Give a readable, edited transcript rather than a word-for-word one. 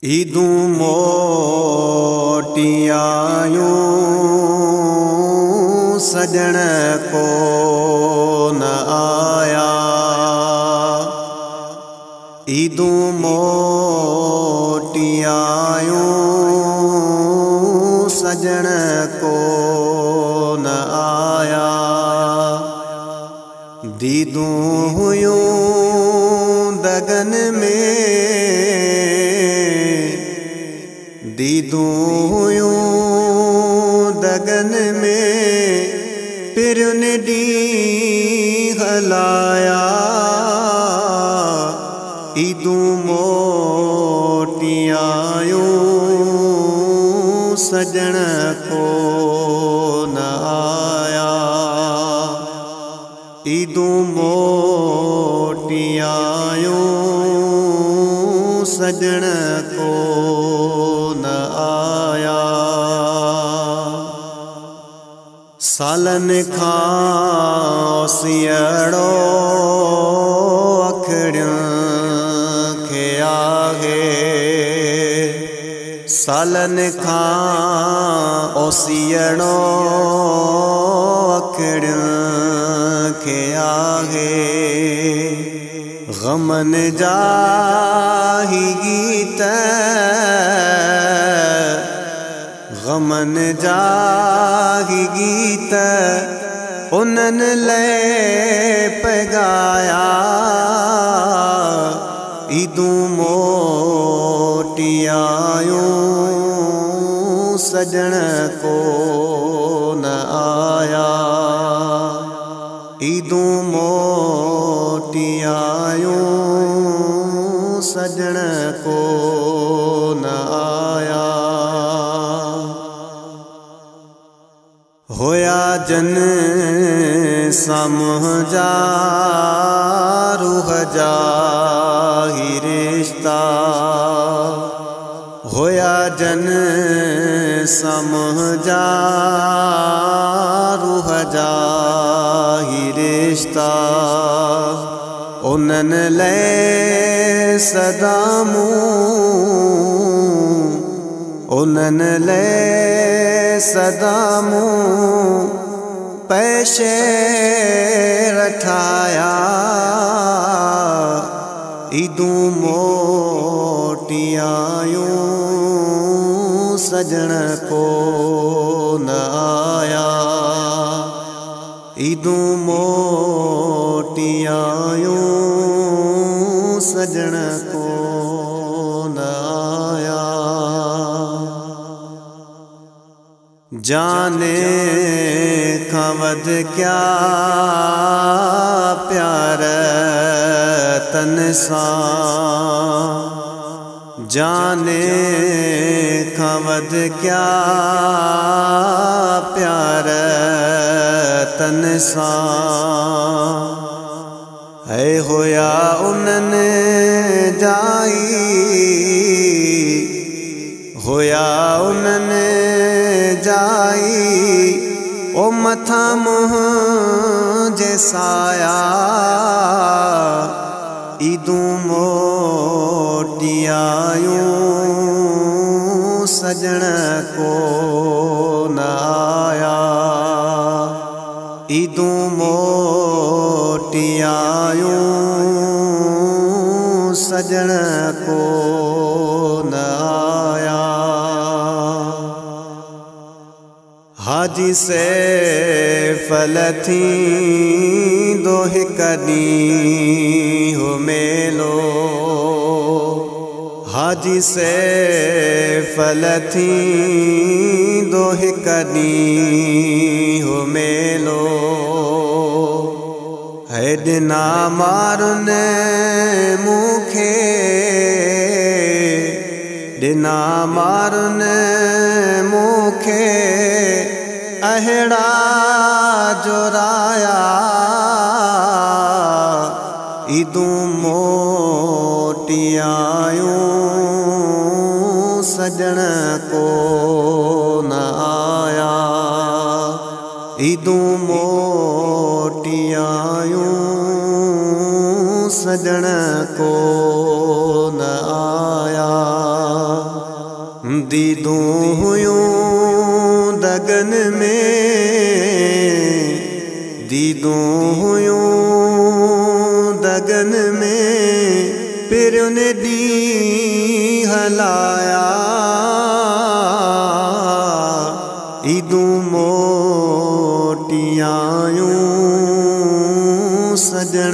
ईदूं मोटी आयूं सजण को न आया। ईदूं मोटी आयूं सजण को न आया। दीदूं हुयूं दगन में, दीदूं हुयूं दगन में, पिरुन ॾींहुं हलाया। ईदूं मोटी आयूं सजण को न आया। ईदूं मोटी आयूं सजण को न आया। सालन खां सियाड़ो अखड़ियुनि खे आहे। सालन खां सियाड़ो अखड़ियुनि खे आहे। ग़मनि जा ही गीत, ग़मनि जा ही गीत उन्हनि लाइ पैगाया। ईदूं मोटी आयूं सजण को न आया। ईदूं मोटी आयूं सजण को न आया। होया जन साम्हूं जा रूह जा ही रिश्ता। होया जन साम्हूं जा रूह जा ही रिश्ता। उन्हनि लाइ सदामूं, उन्हनि लाइ सदामूं पैशे रठाया। ईदूं मोटी आयूं सजण को न आया। ईदूं मोटी आयूं सजण को न आया। जाने खां वध क्या प्यार तन सां। जाने खां वध क्या प्यार तन सां। है होया उन्हनि जाई, होया उन्हनि जाई ओ मथां मुंहिंजे साया। ईदूं मोटी आयूं सजण को न आया। ईदूं मोटी आयूं सजण को न आया। हाजी सैफ लथींदो हिक ॾींहुं हो मेलो। हाजी सैफ लथींदो हिक ॾींहुं हो मेलो। है ॾिना मारुनि मूंखे, ॾिना मारुनि मूंखे अहिड़ा जोराया। ईदूं मोटी आयूं सजण को न आया। ईदूं मोटी आयूं सजण को न आया। दीदू हुयूं दगन में दीदू हुयूं दगन में फिर उन्हें दी हलाया ईदू मोटियायूं सजण